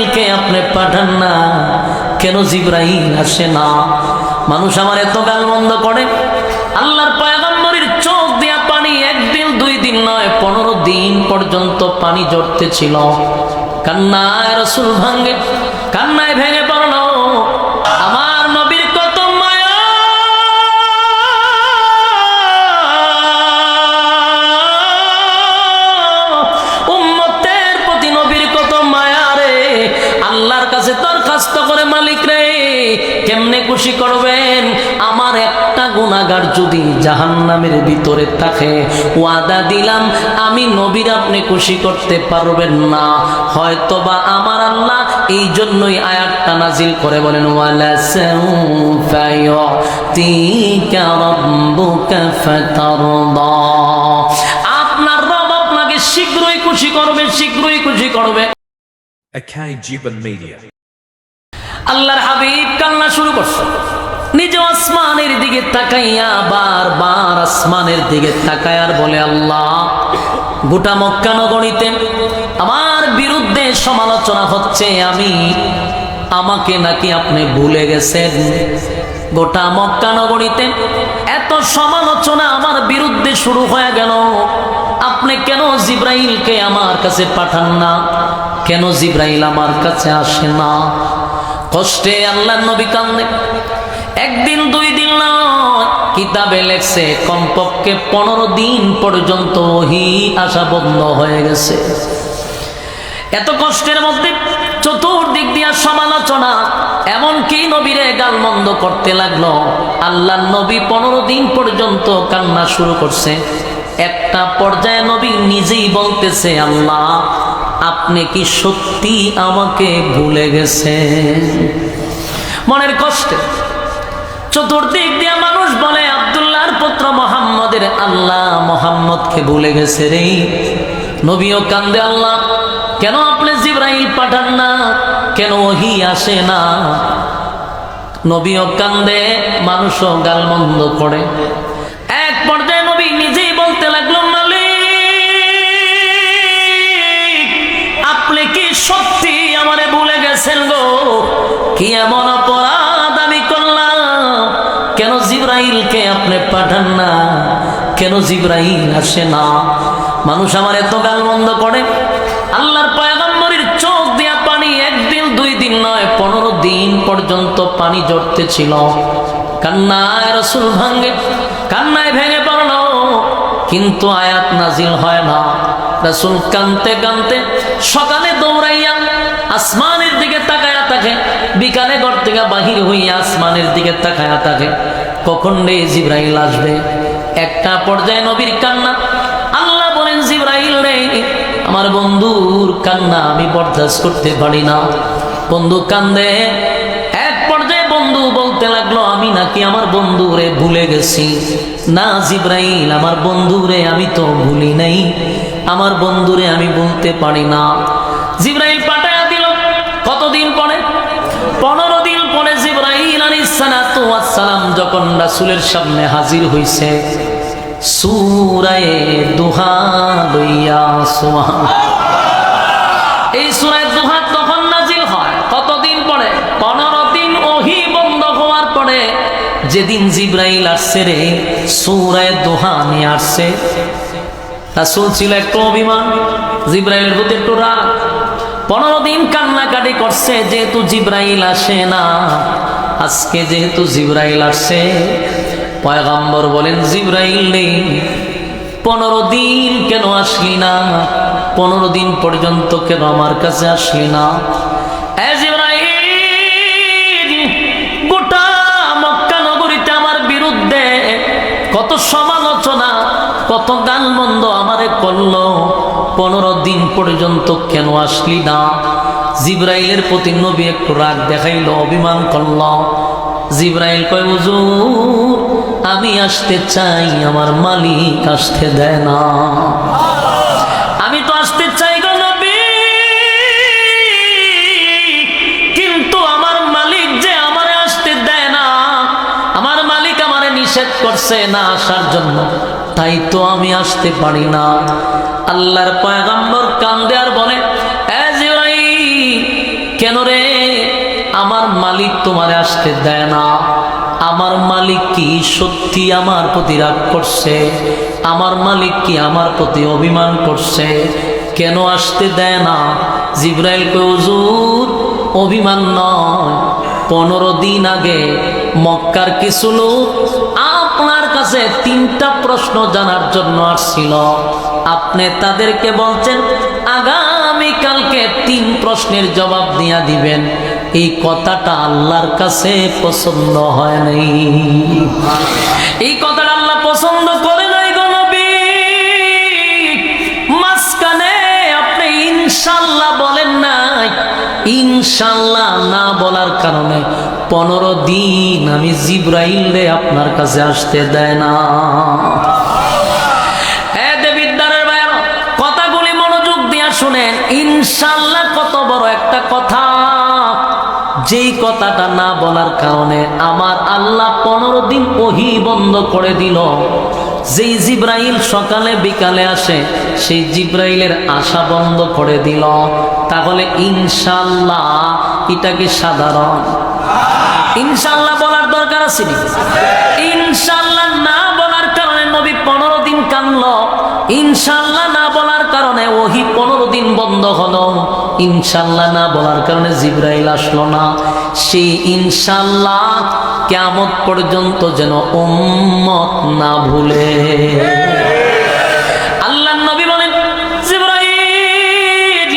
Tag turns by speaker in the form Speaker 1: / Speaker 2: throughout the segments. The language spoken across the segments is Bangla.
Speaker 1: জিব্রাইলকে আপনি পাঠান না, কেন জিব্রাইল আসে না? মানুষ আমার এত গালমন্দ করে, আল্লাহর পয়গম্বরের চোখ দিয়া পানি একদিন 2 দিন নয় 15 দিন পর্যন্ত পানি ঝরতেছিল। কান্নায় রাসূল কান্নায় ভেঙে পড়ল। আমার নবীর কত মায়া, উম্মতের প্রতি নবীর কত মায়া রে। আল্লাহর কাছে দরখাস্ত করে, মালিক রে কেমনে খুশি করবেন? আমার একটা গুনাহগার যদি জাহান্নামের ভিতরে থাকে, ওয়াদা দিলাম আমি নবীর আপনি খুশি করতে পারবেন না। হয়তোবা আমার আল্লাহ এই জন্যই আয়াতটা নাজিল করে বলেন, ওয়ালা সাউফা ইউতিকা রাব্বুকা ফাতারদা। আপনার রব আপনাকে শীঘ্রই খুশি করবে, শীঘ্রই খুশি করবে।
Speaker 2: Akai Jiban Media.
Speaker 1: আল্লাহর হাবিব কান্না শুরু করছে, নিজে আসমানের দিকে তাকাইয়া বারবার আসমানের দিকে তাকায় আর বলে, আল্লাহ গোটা মক্কা নগরীতে আমার বিরুদ্ধে সমালোচনা হচ্ছে, আমাকে নাকি আপনি ভুলে গেছেন? গোটা মক্কা নগরীতে এত সমালোচনা আমার বিরুদ্ধে শুরু হয়ে গেল, আপনি কেন জিব্রাইলকে আমার কাছে পাঠান না? কেন জিব্রাইল আমার কাছে আসে না? কষ্টে আল্লাহর নবী কান্দে। 1 দিন 2 দিন নয়, কিতাবে লেখছে কমপক্ষে 15 দিন পর্যন্ত ওহী আসা বন্ধ হয়ে গেছে। এত কষ্টের মধ্যে চতুর্দিক দিয়া সমালোচনা, এমনকি নবীরে গালমন্দ করতে লাগলো। আল্লাহর নবী 15 দিন পর্যন্ত কান্না শুরু করছে। একটা পর্যায়ে নবী নিজেই বলতেছে, আল্লাহ আপনি কি সত্যি আমাকে ভুলে গেছেন? মনের কষ্টে চতুর্দিক দিয়ে মানুষ বলে, আব্দুল্লাহর পুত্র মুহাম্মদের আল্লাহ মুহাম্মদকে ভুলে গেছে রে। নবীও কান্দে, আল্লাহ কেন আপনি জিব্রাইল পাঠান না? কেন ওহী আসে না? নবীও কান্দে, মানুষও গালমন্দ করে। এক পর্যায়ে নবী নিজেই বলতে লাগলো, আপনি কি সত্যি আমারে ভুলে গেছেন গো? কি এমন অপরাধ আমি করলাম? কেন জিব্রাইলকে আপনি পাঠান না? কেন জিব্রাইল আসে না? মানুষ আমার এত গালমন্দ করে, আল্লাহর পয়গম্বরের চোখ দিয়া পানি 1 দিন 2 দিন নয় 15 দিন পর্যন্ত পানি ঝরতেছিল। কান্নায় রাসূল কান্নায় ভেঙে পড়ল, কিন্তু আয়াত নাজিল হয় না। রাসূল কাঁদতে কাঁদতে সকালে দৌড়াইয়া আসমানের দিকে তাকায়া থাকে, বিকালে ঘর থেকে বাহির হইয়া আসমানের দিকে তাকায়া থাকে, কখন রে জিব্রাইল আসবে। একটা পর্যায়ে নবীর কান্না, আল্লাহ বলেন, জিব্রাইল রে আমার বন্ধুর কান্না আমি বরদাস্ত করতে পারি না। বন্ধু কান্দে। এক পর্যায়ে বন্ধু বলতে লাগলো, আমি নাকি আমার বন্ধুরে ভুলে গেছি। না জিব্রাইল, আমার বন্ধুরে আমি তো ভুলি নাই, আমার বন্ধুরে আমি বলতে পারি না। জিব্রাইল পাঠায়া দিল। কতদিন পরে? 15 দিন পরে জিব্রাইল আলাইহিস সালাতু ওয়াস সালাম যখন রাসূলের সামনে হাজির হইছে, সূরা দুহা লইয়া, এই সূরা দুহা তখন নাজিল হয়। কতদিন পরে? 15 দিন ওহী বন্ধ হওয়ার পরে যেদিন জিব্রাইল আসছে রে, সূরা দুহা নিয়ে আসছে। রাসূল ছিল একটু অভিমান, জিব্রাইলের প্রতি একটু রাগ। 15 দিন কান্নাকাটি করছে, যেহেতু জিব্রাইল আসে না। আজকে যেহেতু জিব্রাইল আসছে, পয়গম্বর বলেন, জিব্রাইল নেই, 15 দিন কেন আসলি না? 15 দিন পর্যন্ত কেন আমার কাছে আসলি না? জিব্রাইল, গোটা মক্কা নগরীতে আমার বিরুদ্ধে কত সমালোচনা, কত গালমন্দ আমারে করলো, 15 দিন পর্যন্ত কেন আসলি না? জিব্রাইলের প্রতি নবী একটু রাগ দেখাইল, অভিমান করল। জিব্রাইল কয়, হুজুর আমি আসতে চাই, আমার মালিক আসতে দেয় না। আমি তো আসতে চাই গো নবী, কিন্তু আমার মালিক যে আমারে আসতে দেয় না, আমার মালিক আমারে নিষেধ করছে না আসার জন্য, তাই তো আমি আসতে পারি না। আল্লাহর পয়গম্বর কান্দে আর বলে, রে, আমার মালিক তোমারে আসতে দেয় না। আমার মালিক কি সত্যি আমার প্রতি রাগ করছে? আমার মালিক কি আমার প্রতি অভিমান করছে? কেন আসতে দেয় না? জিবরাইল কয়, হুজুর অভিমান নয়, 15 দিন আগে মক্কার কিছু লোক আপনার কাছে 3টা প্রশ্ন জানার জন্য আসছিল। আপনি তাদেরকে বলছেন আগামীকালকে 3 প্রশ্নের জবাব দিয়া দিবেন। এই কথাটা আল্লাহর কাছে পছন্দ হয় নাই। এই কথাটা আল্লাহ পছন্দ করে নাই গো নবী। মাঝখানে আপনি ইনশাআল্লাহ বলেন নাই। ইনশাআল্লাহ না বলার কারণে 15 দিন আমি জিবরাইল রে আপনার কাছে আসতে দেয় না। দেবিদ্বারের ভাইরা, কথাগুলি মনোযোগ দিয়া শুনেন। ইনশাআল্লাহ কত বড় একটা কথা, যেই কথাটা না বলার কারণে আমার আল্লাহ 15 দিন ওহী বন্ধ করে দিল। যেই জিবরাইল সকালে বিকালে আসে, সেই জিবরাইলের আশা বন্ধ করে দিল। তাহলে ইনশাআল্লাহ এটা কি সাধারণ? ইনশাআল্লাহ বলার দরকার আছে নি? ইনশাআল্লাহ না বলার কারণে নবী 15 দিন কাঁদলো। ইনশাআল্লাহ না বলার কারণে ওহী 15 দিন বন্ধ হলো। ইনশাআল্লাহ না বলার কারণে জিবরাইল আসলো না। সেই ইনশাআল্লাহ কিয়ামত পর্যন্ত যেন উম্মত না ভুলে। আল্লাহর নবী বলেন, জিবরাইল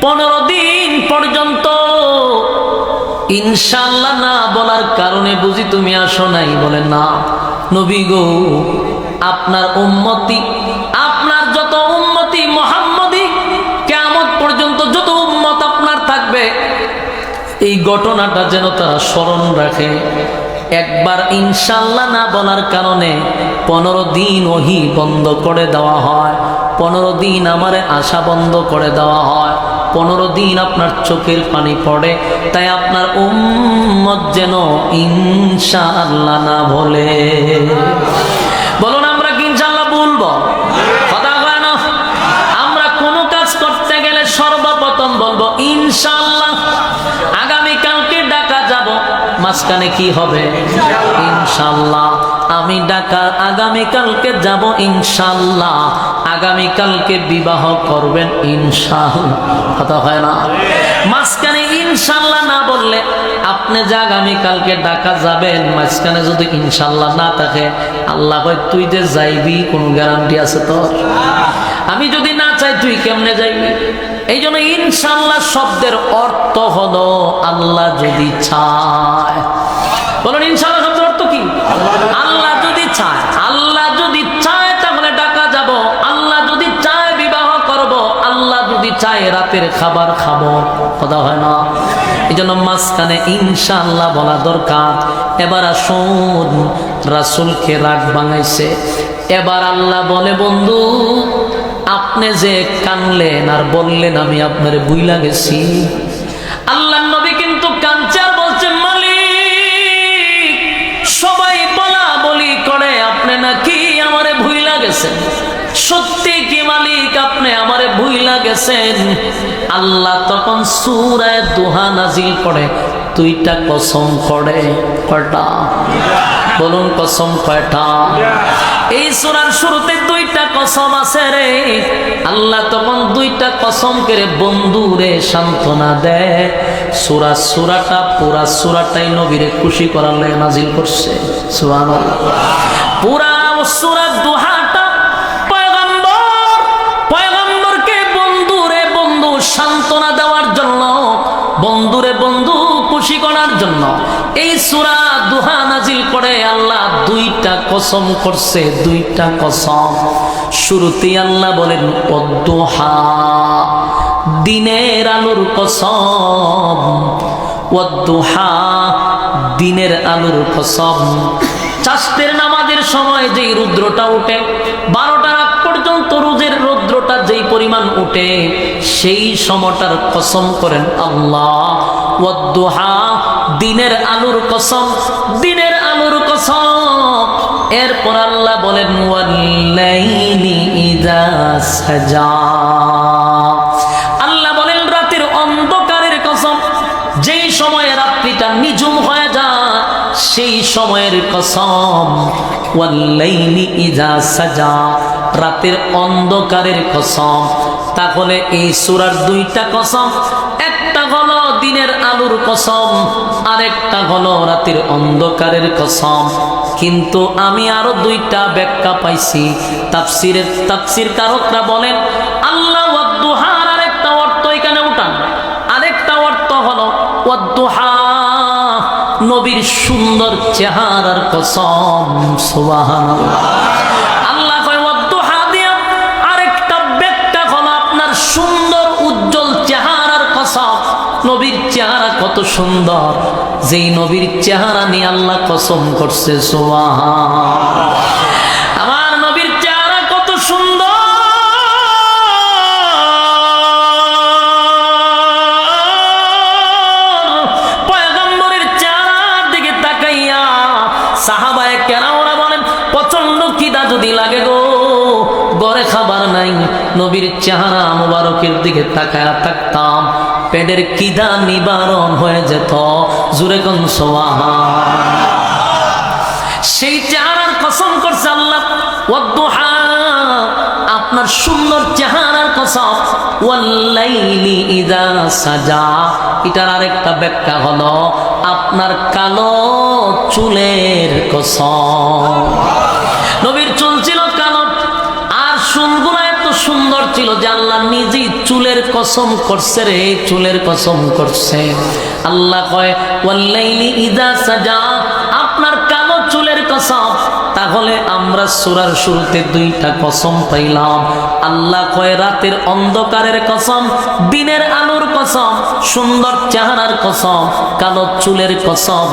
Speaker 1: 15 দিন পর্যন্ত ইনশাআল্লাহ না বলার কারণে বুঝি তুমি আসো নাই? বলে না নবী গো, আপনার উম্মতি, আপনার যত উম্মতি মুহাম্মদী, কিয়ামত পর্যন্ত যত উম্মত আপনার থাকবে, এই ঘটনাটা যেন তারা স্মরণ রাখে। একবার ইনশাআল্লাহ না বলার কারণে 15 দিন ওহী বন্ধ করে দেওয়া হয়। 15 দিন আমারে আশা বন্ধ করে দেওয়া হয়। 15 দিন আপনার চোখের পানি পড়ে। তাই আপনার উম্মত যেন ইনশাআল্লাহ না বলে। বলুন আমরা কি ইনশাআল্লাহ বলবো? কথা কয় না? আমরা কোনো কাজ করতে গেলে সর্বপ্রথম বলবো ইনশাআল্লাহ। আগামীকালকে ঢাকা যাব, মাঝখানে কি হবে? ইনশাআল্লাহ। আমি ঢাকা আগামীকালকে যাব ইনশাআল্লাহ। আগামীকালকে বিবাহ করবেন ইনশাআল্লাহ। কথা হয় না? মাঝখানে ইনশাআল্লাহ না বললে, আপনি যে আগামীকালকে ঢাকা যাবেন, মাঝখানে যদি ইনশাআল্লাহ না থাকে, আল্লাহ কয় তুই যে যাইবি কোনো গ্যারান্টি আছে তোর? আমি যদি না চাই তুই কেমনে যাইবি? এই জন্য ইনশাআল্লাহ শব্দের অর্থ হলো আল্লাহ যদি চায়। বলুন ইনশাআল্লাহ শব্দের অর্থ কি? আল্লাহ যদি চায়। আল্লাহ যদি চায় তাহলে ঢাকা যাব। আল্লাহ যদি চায় বিবাহ করব। আল্লাহ যদি চায় রাতের খাবার খাবো। কথা হয় না? এই জন্য মাঝখানে ইনশাআল্লাহ বলা দরকার। এবার আসুন, রাসূলকে রাগ ভাঙাইছে। এবার আল্লাহ বলে, বন্ধু আপনি যে কানলেন আর বললেন আমি আপনারে বুইলা গেছি, আল্লাহ নবী কিন্তু কাঁদছে আর বলছে, মালিক সবাই বলা বলি করে আপনি নাকি আমারে ভুইলা গেছেন। সত্যি কি মালিক আপনি আমারে ভুইলা গেছেন? আল্লাহ তখন সূরা দুহা নাজিল করে 2টা কসম করে। কয়টা? বলুন কসম কয়টা? এই সূরার শুরুতে 2টা কসম আছে রে। আল্লাহ তখন 2টা কসম করে বন্ধুরে সান্ত্বনা দেয়। সূরাটা পুরা সূরাটাই নবীরে খুশি করার লাগে নাজিল করছে। সুবহানাল্লাহ। পুরা সূরা দুহাটা পয়গম্বরকে বন্ধু সান্ত্বনা দেওয়ার জন্য, বন্ধুরে বন্ধু খুশি করার জন্য এই সূরা দুহা নাজিল করে। আল্লাহ 2টা কসম করছে, 2টা কসম। শুরুতেই আল্লাহ বলেন ওয়াদ-দুহা, দিনের আলোর কসম। ওয়াদ-দুহা, দিনের আলোর কসম। চাষতের নামাজের সময় যেই রুদ্রটা উঠে, 12টার আগ পর্যন্ত রুদ্রটা যেই পরিমাণ উঠে, সেই সময়টার কসম করেন আল্লাহ। ওয়াদ-দুহা, দিনের আলোর কসম, দিনের আলোর কসম। এরপর আল্লাহ বলেন ওয়াল-লাইলি ইযা সাজা, আল্লাহ বলেন রাতের অন্ধকারের কসম। সময়ে রাত্রিটা নিঝুম হয়ে যায়, সেই সময়ের কসম, ওয়াল্লাইলি ইযা সাজা, রাতের অন্ধকারের কসম। তাহলে এই সূরার দুইটা কসম, একটা হলো দিনের আলোর কসম, আরেকটা হলো রাতের অন্ধকারের কসম। কিন্তু আমি আরো দুইটা ব্যাখ্যা পাইছি তাফসীর কারকরা বলেন আল্লাহ ওয়াদ-দুহার আরেকটা অর্থ এখানে উঠান। আরেকটা অর্থ হলো ওয়াদ-দুহা, নবীর সুন্দর চেহারার কসম। সুবহানাল্লাহ। আল্লাহ কয় ওয়াদ-দুহা দিয়া আরেকটা ব্যাখ্যা হলো আপনার সুন্দর উজ্জ্বল চেহারার কসম। নবীর চেহারা কত সুন্দর, যেই নবীর চেহারা নিয়ে আল্লাহ কসম করছে। সুবহানাল্লাহ। আমার নবীর চেহারা কত সুন্দর, পয়গম্বরের চেহারার দিকে তাকাইয়া সাহাবায়ে কেরামরা বলেন প্রচন্ড খিদা যদি লাগে গো, ঘরে খাবার নাই, নবীর চেহারা মুবারকের দিকে তাকায়া থাকতাম, পেটের খিদা নিবারণ হয়ে যেত। জোরে কোন সুবহানাল্লাহ। সেই চেহারার কসম করছে আল্লাহ। ওয়াদ-দুহা, আপনার সুন্দর চেহারার কসম। ওয়াল্লাইলি ইযা সাজা, এটার আরেকটা ব্যাখ্যা হলো আপনার কালো চুলের কসম। নবীর চুল ছিল কালো, আর চুলগুলো এত সুন্দর ছিল যে আল্লাহ নিজেই চুলের কসম করছে রে, চুলের কসম করছে। আল্লাহ কয় ওয়াল্লাইলি ইযা সাজা, আপনার কালো চুলের কসম। তাহলে আমরা সূরার শুরুতে দুইটা কসম পাইলাম। আল্লাহ কয় রাতের অন্ধকারের কসম, দিনের আলোর কসম, সুন্দর চেহারার কসম, কালো চুলের কসম।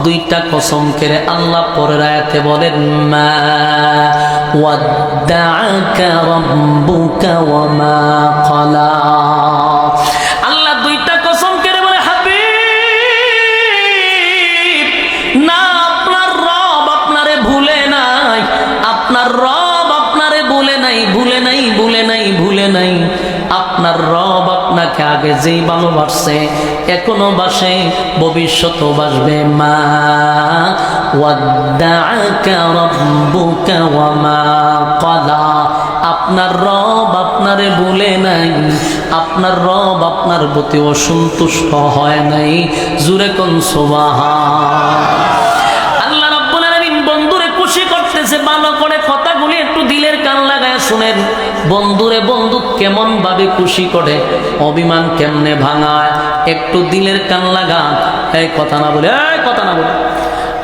Speaker 1: দুইটা কসম করে আল্লাহ পরের আয়াতে বলেন মা ওয়াদ্দাআকা রাব্বুকা ওয়া মা ক্বালা। আল্লাহ দুইটা কসম করে বলে হাবিব, না আপনার রব আপনারে ভুলে নাই, আপনার রব আপনারে ভুলে নাই, ভুলে নাই, ভুলে নাই, ভুলে নাই। আপনার রব আপনাকে আগে যেই ভালোবাসছে, এখনো বাসে, ভবিষ্যতেও বাসবে। মা ওয়াদ্দাআকা রাব্বুকা ওয়া মা ক্বালা, আপনার রব আপনারে ভুলে নাই, আপনার রব আপনার প্রতি অসন্তুষ্ট হয় নাই। জোরে কোন সুবহানাল্লাহ। আল্লাহ রাব্বুল আলামিন বন্ধুরে খুশি করতেছে, ভালো করে কথাগুলি একটু দিলের কান লাগায় শুনেন। বন্ধুরে বন্ধু কেমন ভাবে খুশি করে, অভিমান কেমনে ভাঙায়, একটু দিলের কান লাগান। এই কথা না বলে, এই কথা না বলে।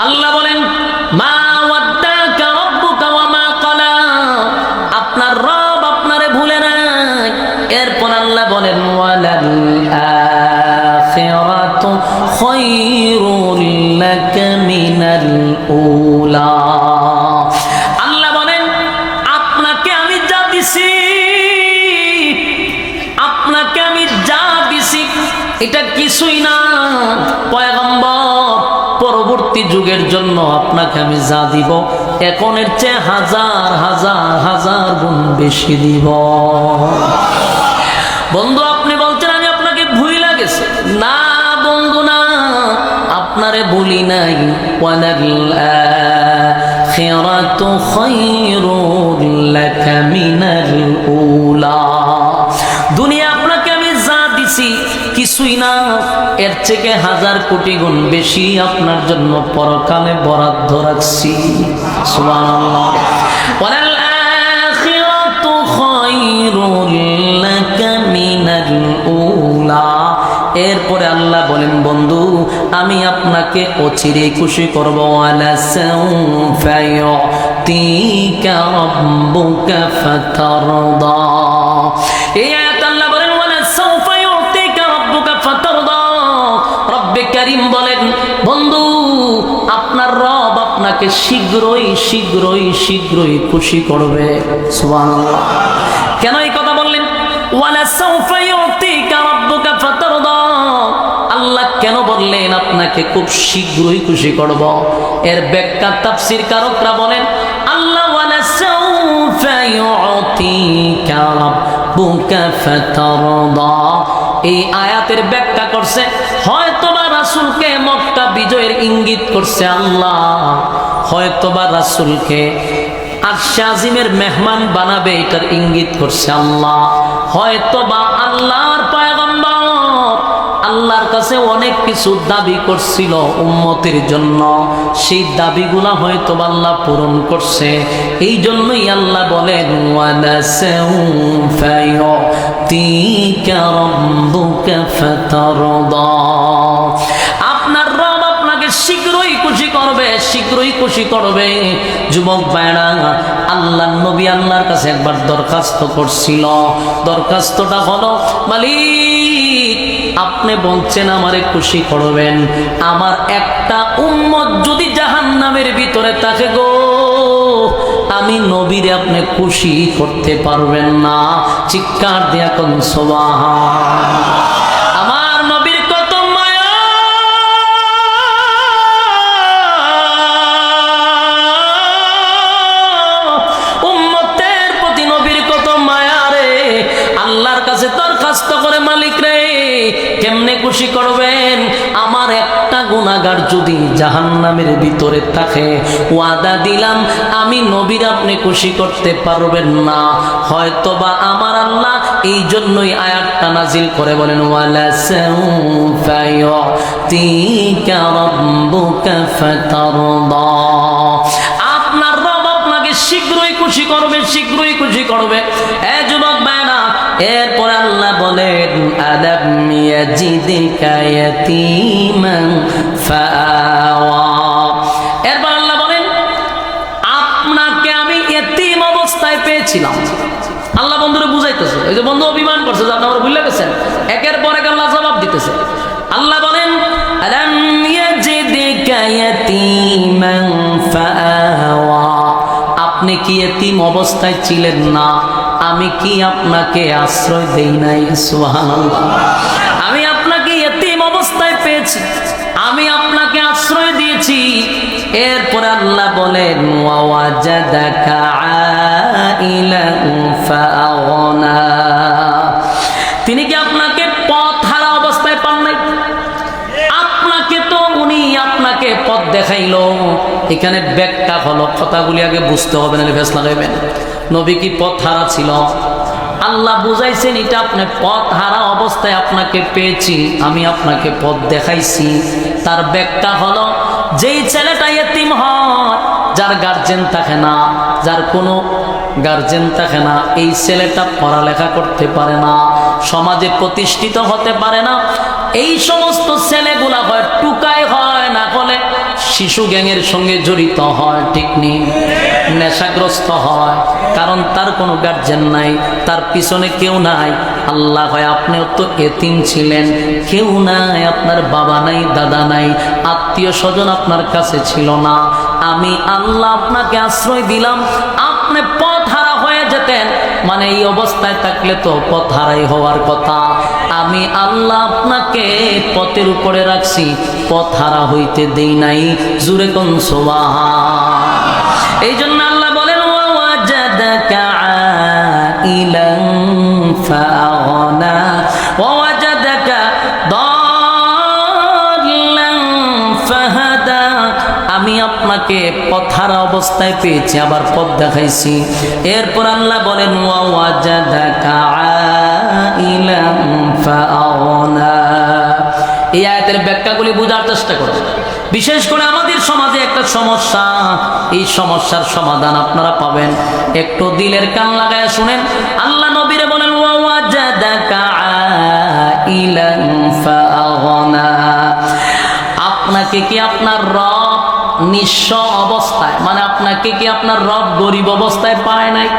Speaker 1: আল্লাহ বলেন মা ওয়াদ্দাকা রাব্বুকা ওয়া মা ক্বালা, আপনার রব আপনারে ভুলে নাই। এরপর আল্লাহ বলেন ওয়ালাল আখিরাতু খায়রুল লাকা মিনাল উলা। আল্লাহ বলেন আপনাকে আমি যা দিছি, আপনাকে আমি যা দিছি এটা কিছুই না পয়গম্বর। পরবর্তী যুগের জন্য আপনাকে আমি যা দিব, এখনের চেয়ে হাজার হাজার হাজার গুণ বেশি দিব। বন্ধু আপনি বলছেন আমি আপনাকে ভুইলা গেছি, না বন্ধু না, আপনারে ভুলি নাই। ওয়ালাল আখিরাতু খায়রুল লাকা মিনাল উলা। দুনিয়া আপনাকে আমি যা দিছি কিছুই না, এর থেকে হাজার কোটি গুণ বেশি আপনার জন্য পরকালে বরাদ্দ রাখছি। সুবহানাল্লাহ। ওয়ালাল আখিরাতু খায়রুল লাকা মিনাল উলা। এরপরে আল্লাহ বলেন বন্ধু আমি আপনাকে অচিরে খুশি করব। ওয়ালা সাউফা ইউতিকা রাব্বুকা ফাতারদা। এই আয়াত আল্লাহ বলেন ওয়ালা সাউফা ইউতিকা রাব্বুকা ফাতারদা। রব্বে কারীম বলেন বন্ধু আপনার রব আপনাকে শীঘ্রই শীঘ্রই শীঘ্রই খুশি করবে। সুবহানাল্লাহ। কেন এই কথা বললেন? ওয়ালা সাউফা ইউতিকা রাব্বুকা ফাতারদা। আল্লাহ কেন বললেন আপনাকে খুব শীঘ্রই খুশি করব? এর ব্যাখ্যা তাফসীর কারকরা বলেন আল্লাহ ওয়ালা সাউফা ইউতিকা রাব্বুকা ফাতারদা এই আয়াতের ব্যাখ্যা করছে হয়তোবা রাসূলকে মক্কা বিজয়ের ইঙ্গিত করছে আল্লাহ, হয়তোবা রাসূলকে আরশে আজিমের মেহমান বানাবে এটার ইঙ্গিত করছে আল্লাহ, হয়তোবা আল্লাহর পয়গম্বর আল্লাহর কাছে অনেক কিছু দাবি করছিল উম্মতের জন্য, সেই দাবিগুলা হয়তো আল্লাহ পূরণ করছে। এই জন্যই আল্লাহ বলেন ওয়ালাসাউফা ইউতিকা রাব্বুকা ফাতারদা, আপনার রব আপনাকে শীঘ্রই খুশি করবে, শীঘ্রই খুশি করবে। যুবক ভাইরা, আল্লাহর নবী আল্লাহর কাছে একবার দরখাস্ত করছিল। দরখাস্তটা হলো, মালিক আপনি বলছেন আমারে খুশি করবেন, আমার একটা উম্মত যদি জাহান্নামের ভিতরে থাকে গো, আমি নবীরে আপনি খুশি করতে পারবেন না। চিৎকার দিয়া কোন সুবহান। আমার নবীর কত মায়া, উম্মতের প্রতি নবীর কত মায়া রে। আল্লাহর কাছে দরখাস্ত করে, মালিক রে কেমনে খুশি করবেন, আমার একটা গুনাহগার যদি জাহান্নামের ভিতরে থাকে, ওয়াদা দিলাম আমি নবীর আপনি খুশি করতে পারবেন না। হয়তোবা আমার আল্লাহ এই জন্যই আয়াতটা নাজিল করে বলেন ওয়ালা সাউফা ইউতিকা রাব্বুকা ফাতারদা, আপনার রব আপনাকে শীঘ্রই খুশি করবে, শীঘ্রই খুশি করবে। এ যুবক ভাইরা, এরপর আল্লাহ বলেন আলাম ইয়াজিদিকা ইয়াতীমান ফাআওয়া, এরপর আল্লাহ বলেন আপনাকে আমি ইতিম অবস্থায় পেয়েছিলাম। আল্লাহ বন্ধুরে বুঝাইতেছে, এই যে বন্ধু অভিমান করছে যে আপনি আমার ভুলে গেছেন, একের পর এক আল্লাহ জবাব দিতেছে। আল্লাহ বলেন আলাম ইয়াজিদিকা ইয়াতীমান ফাআওয়া, আপনি কি ইতিম অবস্থায় ছিলেন না, আমি কি আপনাকে আশ্রয় দেই নাই? সুবহানাল্লাহ, আমি আপনাকে ইতিম অবস্থায় পেয়েছি, আমি আপনাকে আশ্রয় দিয়েছি। এরপর আল্লাহ বলেন ওয়াজাদাকা আইলান ফাআগনা, তিনি কি আপনাকে পথ হারা অবস্থায় পান নাই? আপনাকে তো উনি আপনাকে পথ দেখাইলো। এখানে ব্যাখ্যা হলো, কথাগুলি আগে বুঝতে হবে, নাহলে ফেস লাগাইবেন। নবী কি পথ হারা ছিল? আল্লাহ বুঝাইছেন এটা আপনি পথ হারা অবস্থায় আপনাকে পেয়েছি, আমি আপনাকে পথ দেখাইছি। তার ব্যাখ্যা হলো, যেই ছেলেটা ইতিম হয়, যার গার্জেন থাকে না, যার কোনো গার্জেন থাকে না, এই ছেলেটা পড়ালেখা করতে পারে না, সমাজে প্রতিষ্ঠিত হতে পারে না। এই সমস্ত ছেলেগুলা হয় টুকাই হয়, না হলে শিশু গ্যাংয়ের সঙ্গে জড়িত হয়, ঠিক নেই, নেশাগ্রস্ত হয়, কারণ তার কোনো গার্জেন নাই, তার পিছনে কেউ নাই। আল্লাহ হয় আপনিও তো এতিম ছিলেন, কেউ নাই, আপনার বাবা নাই, দাদা নাই, আত্মীয় স্বজন আপনার কাছে ছিল না, আমি আল্লাহ আপনাকে আশ্রয় দিলাম, আপনি পথ হারা হয়ে যেতেন, মানে এই অবস্থায় থাকলে তো পথ হারাই হওয়ার কথা, আমি আল্লাহ আপনাকে পথের উপরে রাখছি, পথ হারা হইতে দেই নাই। জুরে কোন সুবহান। এই জন্য আল্লাহ বলেন ওয়াজাদাকা আইলান ফাআগনা ওয়াজাদাকা দাল্লান ফাহাদা, আমি আপনাকে পথ হারা অবস্থায় পেয়েছি, আবার পথ দেখাইছি। এরপর আল্লাহ বলেন ওয়াজাদাকা আইলান ফাআগনা। এই আয়াতের ব্যাখ্যাগুলি বোঝার চেষ্টা করো। বিশেষ করে আমাদের সমাজে একটা সমস্যা, এই সমস্যার সমাধান আপনারা পাবেন, একটু দিলের কান লাগায় শুনেন। আল্লাহ নবীরে বলেন ওয়াজাদাকা আইলান ফাআগনা, আপনাকে কি আপনার রব নিঃস্ব অবস্থায়, মানে আপনাকে কি আপনার রব গরিব অবস্থায় পায় নাই?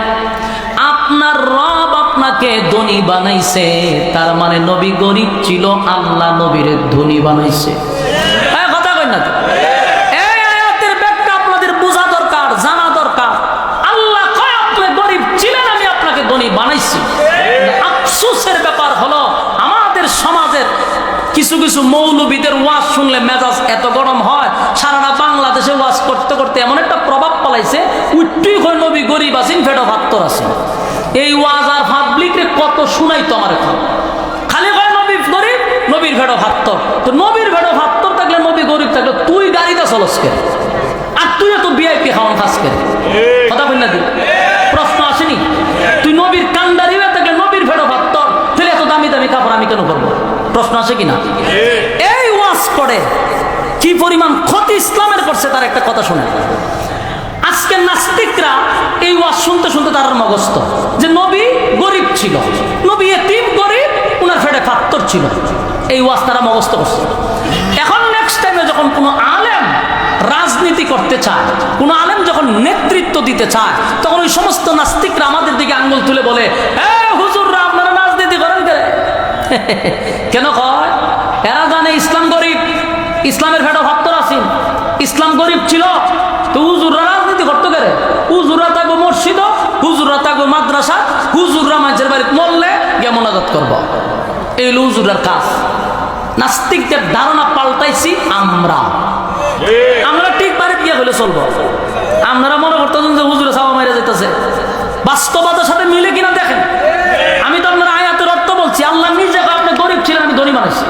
Speaker 1: আপনার রব আপনাকে ধনী বানাইছে, তার মানে নবী গরিব ছিল, আল্লাহ নবীরে ধনী বানাইছে। কথা কই না তো? এই আয়াতের ব্যাখ্যা আপনাদের বোঝা দরকার, জানা দরকার। আল্লাহ কয় আপনি গরিব ছিলেন, আমি আপনাকে ধনী বানাইছি। আফসোসের ব্যাপার হলো আমাদের সমাজের কিছু কিছু মৌলবীদের ওয়াজ শুনলে মেজাজ এত গরম হয়, সারাটা বাংলাদেশে ওয়াজ করতে করতে এমন একটা প্রভাব পালাইছে, উঠতেই হয় নবী গরিব আছেন, ফেটো ভাত্তর আছেন। এই ওয়াজ আর পাবলিকরে কত শুনাই তো আমার, খালি হয় নবী গরিব, নবীর ফেটো ভাত্তর, তো নবীর ফেটো ভাত্তর চলস কে? আর তুই এত ভিআইপি খাওয়ান খাস কে? কথা বল না দি, প্রশ্ন আসেনি? তুই নবীর কান্ডারি হয়ে থাকলে নবীর ফেরো ভাত তোর, তাহলে এত দামি দামি কাপড় আমি কেন করবো? প্রশ্ন আসে কিনা? এই ওয়াজ করে কি পরিমাণ ক্ষতি ইসলামের করছে তার একটা কথা শুনে। আজকে নাস্তিকরা এই ওয়াজ শুনতে শুনতে তার মগস্ত যে নবী গরিব ছিল, নবী এতিম গরিব, উনার ফেটে পাত্তর ছিল, এই ওয়াজ তারা মগস্ত করছে। এখন নেক্সট টাইমে যখন কোনো আলেম রাজনীতি করতে চায়, কোনো আলেম যখন নেতৃত্ব দিতে চায়, তখন ওই সমস্ত নাস্তিকরা আমাদের দিকে আঙ্গুল তুলে বলে, এ হুজুররা আপনারা রাজনীতি করেন কে? কেন কয়? এরা জানে ইসলাম গরিব, ইসলামের ফেটে পাত্তর আছেন, ইসলাম গরিব ছিল, তো হুজুররা রাজনীতি করতে গেলে, হুজুররা থাকবো মসজিদ, হুজুররা থাকবো মাদ্রাসা, হুজুররা মানুষের বাড়িতে মরলে গিয়ে মোনাজাত করবো, এই হলো হুজুরের কাজ। নাস্তিকদের ধারণা পাল্টাইছি আমরা ঠিক বাড়িতে গিয়ে হলে চলবো। আপনারা মনে করতেছেন যে হুজুরে সাবা মাইরা যেতেছে, বাস্তবতার সাথে মিলে কিনা দেখেন। আমি তো আপনার আয়াতের অর্থ বলছি, আল্লাহ নিজে আপনি গরিব ছিলেন, আমি ধনী বানাইছি।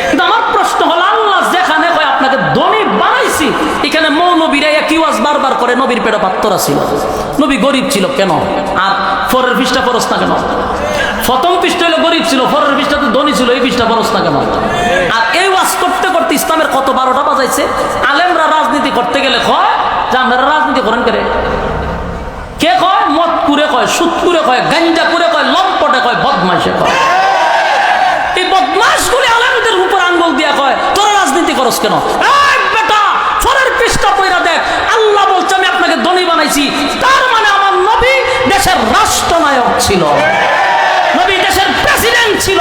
Speaker 1: কিন্তু আমার প্রশ্ন হলো, আল্লাহ যেখানে কয় আপনাকে ধনী বানাইছি, এখানে মৌলবীরা কি ওয়াজ বারবার করে নবীর পেটে পাত্তরা ছিল, নবী গরিব ছিল কেন? আর পরের পৃষ্ঠা ফরস না কেন? প্রথম পৃষ্ঠা হলো গরিব ছিল, পরের পৃষ্ঠা তো ধনী ছিল, এই পৃষ্ঠা ফরস না কেন? আর এই ওয়াজ করতে করতে ইসলামের কত 12টা বাজাইছে। আলেমরা রাজনীতি করতে গেলে কয় যে আপনারা রাজনীতি করেন কে? কে কয়? মদ করে কয়, সুদ করে কয়, গাঞ্জা করে কয়, লম্পটে কয়, বদমাইশে কয়। এই বদমাইশগুলি আলেমদের উপর আঙ্গুল দিয়া কয় তোরা রাজনীতি করস কেন? এই বেটা, পরের পৃষ্ঠা পয়রা দেখ, আল্লাহ বলছে আমি আপনাকে ধনী বানাইছি, তার মানে আমার নবী দেশের রাষ্ট্রনায়ক ছিল, নবী দেশের প্রেসিডেন্ট ছিল।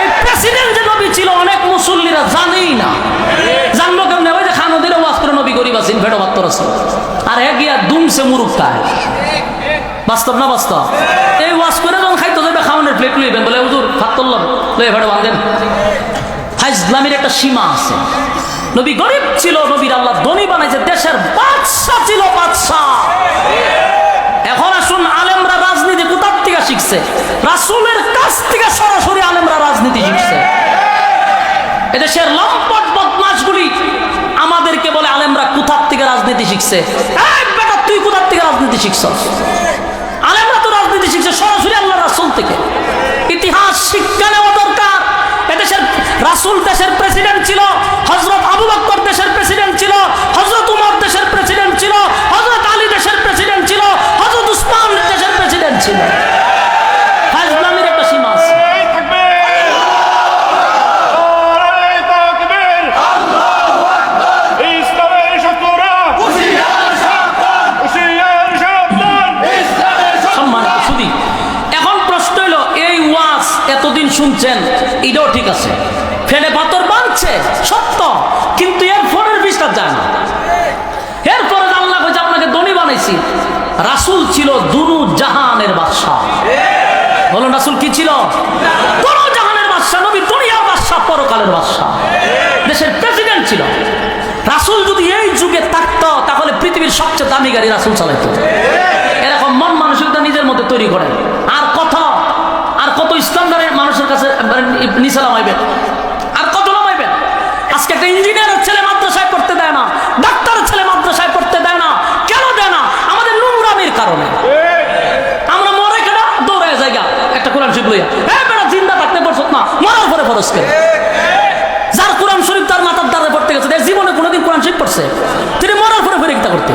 Speaker 1: এই প্রেসিডেন্ট যে নবী ছিল অনেক মুসল্লিরা জানেই না। জানলো কেমনে? ওই যে খানদের ওয়াজ করে নবী গরিব আছেন, ভেড়ো বাত্তর আছে, আর এক গিয়া দুমছে মুরুখ খায়। বাস্তব না বাস্তব? এই ওয়াজ করে যখন খাইতে যাবে খাওয়ানোর প্লেট লইবেন, বলে হুজুর ভাত তুললাম, লয়ে ভেড়ো বাঁধেন। হাইজলামের একটা সীমা আছে। নবী গরিব ছিল, নবীর আল্লাহ ধনী বানাইছে, দেশের বাদশা ছিল, বাদশা। এখন আসুন, আলেমরা রাজনীতি কোথার থেকে শিখছে? রাসূলের কাছ থেকে সরাসরি আলেমরা রাজনীতি শিখছে। এদেশের লম্পট বদমাশগুলি আমাদেরকে বলে আলেমরা কোথার থেকে রাজনীতি শিখছে। এই বেটা, তুই কোথার থেকে রাজনীতি শিখছস? আলেমরা তো রাজনীতি শিখছে সরাসরি আল্লাহ রাসূল থেকে। ইতিহাস শিক্ষা নেওয়া দরকার। এদেশের রাসূল দেশের প্রেসিডেন্ট ছিল, হযরত আবু বকর দেশের প্রেসিডেন্ট ছিল, হযরত উমর দেশের প্রেসিডেন্ট ছিল, হযরত আলী দেশের প্রেসিডেন্ট ছিল, হযরত উসমান দেশের প্রেসিডেন্ট ছিল। ইসলামের একটা সীমা আছে। এখন প্রশ্ন হলো, এই ওয়াজ এতদিন শুনছেন, এটাও ঠিক আছে, ফেলে পাথর বাঁধছে সত্য, কিন্তু এর ফোনের বিশ্বাস যায় না। এরপরে আল্লাহ কইছে আপনাকে ধনী বানাইছি। রাসূল ছিল দুনু জাহানের বাদশা। বলুন রাসূল কি ছিল? দুনু জাহানের বাদশা। নবী দুনিয়ার বাদশা, পরকালের বাদশা, দেশের প্রেসিডেন্ট ছিল। রাসূল যদি এই যুগে থাকতো, তাহলে পৃথিবীর সবচেয়ে দামি গাড়ি রাসূল চালাইতো। এরকম মন মানসিকতা নিজের মধ্যে তৈরি করে। আর কত ইসলামদারের মানুষের কাছে নিচে নামাইবেন, আর কত নামাইবেন? আজকে একটা ইঞ্জিনিয়ারের ছেলে মাদ্রাসায় পড়তে দেয় না, ডাক্তারের ছেলে মাদ্রাসায় পড়তে দেয় না। কেন দেয় না? আমাদের নোংরামির কারণে। আমরা মরে কেন দৌড়ায় জায়গা একটা কোরআন শরীফ লইয়া, হ্যাঁ বেটা জিন্দা থাকতে পড়ছত না, মরার পরে ফরজ করে। যার কোরআন শরীফ তার মাথার দ্বারে পড়তে গেছে, জীবনে কোনোদিন কোরআন শরীফ পড়ছে? তিনি মরার পরে ফেরে কিতা করতে?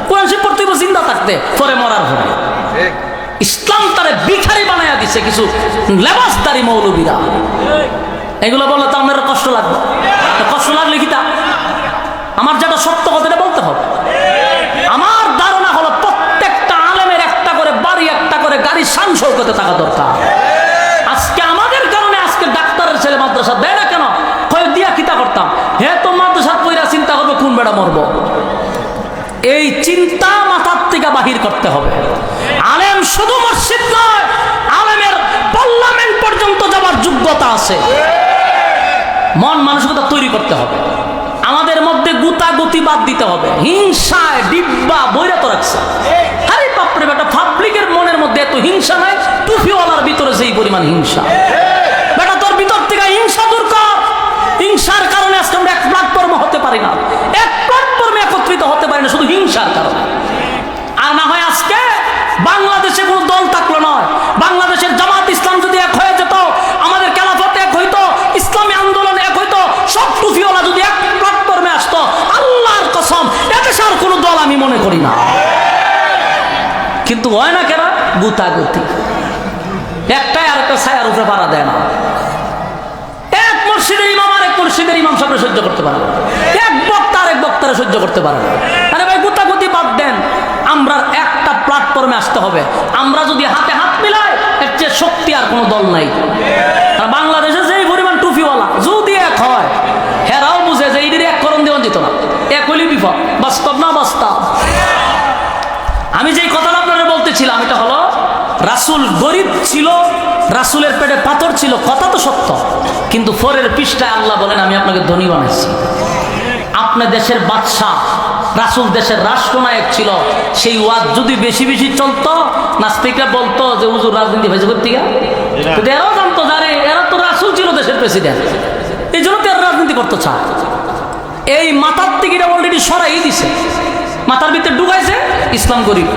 Speaker 1: কোরআন শরীফ পড়তে জিন্দা থাকতে, পরে মরার পরে। ইসলাম তারে ভিখারি বানায়া দিছে কিছু লেবাসদারি মৌলবীরা। এগুলো বললে তো আমার কষ্ট লাগবে। কষ্ট লাগলে কি তা? আমার যেটা সত্য কথাটা বলতে হবে। আমার ধারণা হলো প্রত্যেকটা আলেমের একটা করে বাড়ি, একটা করে গাড়ি, শান শৌকতে থাকা দরকার। আজকে আমাদের কারণে আজকে ডাক্তারের ছেলে মাদ্রাসা দেয় না কেন? কয় দিয়া কিতা করতাম, হে তো মাদ্রাসা কইরা চিন্তা করবে কোন বেড়া মরবো। এই চিন্তা মাথার থেকে বাহির করতে হবে। আলেম শুধু মসজিদ নয়, আলেমের পার্লামেন্ট পর্যন্ত যাবার যোগ্যতা আছে। মন মানসিকতা তৈরি করতে হবে। আমাদের মধ্যে গুতাগুতি বাদ দিতে হবে। হিংসায় ডিব্বা বইরা তো রাখছে। আরে বাপরে বেটা, পাবলিকের মনের মধ্যে এত হিংসা নাই, টুপিওয়ালার ভিতরে সেই পরিমাণ হিংসা। বেটা তোর ভিতর থেকে হিংসা দূর কর। হিংসার কারণে আজকে আমরা এক প্ল্যাটফর্ম হতে পারি না। এক বাংলাদেশে কোনো দল থাকলো নয়, বাংলাদেশের জামাত ইসলাম যদি এক হয়ে যেত, আমাদের খেলাফত এক হইতো, ইসলামী আন্দোলন এক হইতো, সব টুফিওয়ালা যদি এক প্ল্যাটফর্মে আসতো, আল্লাহর কসম এদেশে আর কোনো দল আমি মনে করি না। কিন্তু হয় না কেন? গুতাগুতি, একটাই আর একটা ছায়ার উপরে পাড়া দেয় না। এক মসজিদের ইমাম আর এক মসজিদের ইমাম সামনে সহ্য করতে পারে না, এক বক্তা আর এক বক্তারে সহ্য করতে পারে না। আরে ভাই গুতাগুতি বাদ দেন, আমরা একটা প্ল্যাটফর্মে আসতে হবে। আমরা যদি হাতে হাত মিলাই, এর চেয়ে শক্তি আর কোনো দল নাই। আর বাংলাদেশে যেই পরিমাণ টুপিওয়ালা যদি এক হয়, হেরাও বুঝে যে এইটির এক করণ দেওয়া যেত না, এক হইলে বিপদ। বাস্তব না বাস্তব? আমি যেই কথাটা আপনারা বলতেছিলাম, এটা হলো রাসূল গরিব ছিল, রাসূলের পেটে পাথর ছিল, কথা তো সত্য। কিন্তু পরের পৃষ্ঠায় আল্লাহ বলেন আমি আপনাকে ধনী বানাইছি। আপনার দেশের বাদশাহ, রাসূল দেশের রাষ্ট্রনায়ক ছিল, সেই ওয়াজ যদি বেশি বেশি চলতো, নাস্তিকরা বলতো যে হুজুর রাজনীতি হয়েছে করতে গিয়া। কিন্তু এরাও জানতো যারে এরা তো রাসূল ছিল দেশের প্রেসিডেন্ট, এই জন্য তো এরা রাজনীতি করতে চায়। এই মাথার থেকে অলরেডি সরাই দিছে, মাথার ভিতরে ঢুকাইছে ইসলাম গরিব।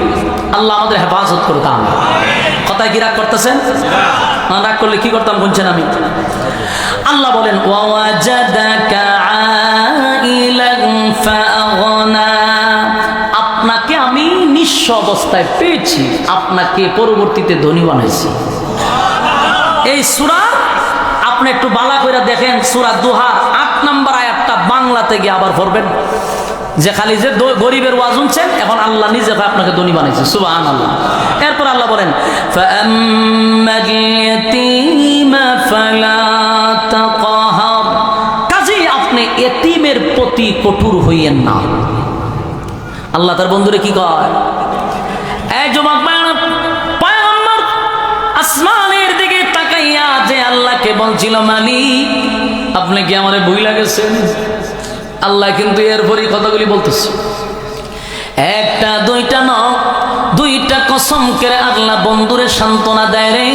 Speaker 1: আল্লাহ আমাদের হেফাজত করুক। আমি কথায় কি রাগ করতেছেন? রাগ করলে কি করতাম বলছেন আমি? আল্লাহ বলেন ওয়াজাদাকা আইলান ফাগনা, আপনাকে আমি নিঃস্ব অবস্থায় পেয়েছি, আপনাকে পরবর্তীতে ধনী বানাইছি। এই সূরা আপনি একটু বালা করে দেখেন, সূরা দুহার 8 নম্বর আয়াতটা বাংলাতে গিয়ে আবার পড়বেন, যে খালি যে গরিবের ওয়াজ শুনছেন, এখন আল্লাহ নিজে আপনাকে ধনী বানাইছে। সুবহানাল্লাহ। এরপর আল্লাহ বলেন কাজেই আপনি এতিমের প্রতি কঠোর হইয়েন না। আল্লাহ তার বন্ধুরে কি কয়? এই যুবক পয়গম্বর আসমানের দিকে তাকাইয়া যে আল্লাহকে বলছিল মালিক আপনি কি আমারে ভুইলা গেছেন? আল্লাহ কিন্তু এরপরই কথাগুলি বলতেছে, একটা দুইটা নয়, দুইটা কসম করে আল্লাহ বন্ধুরে সান্ত্বনা দেয়, রে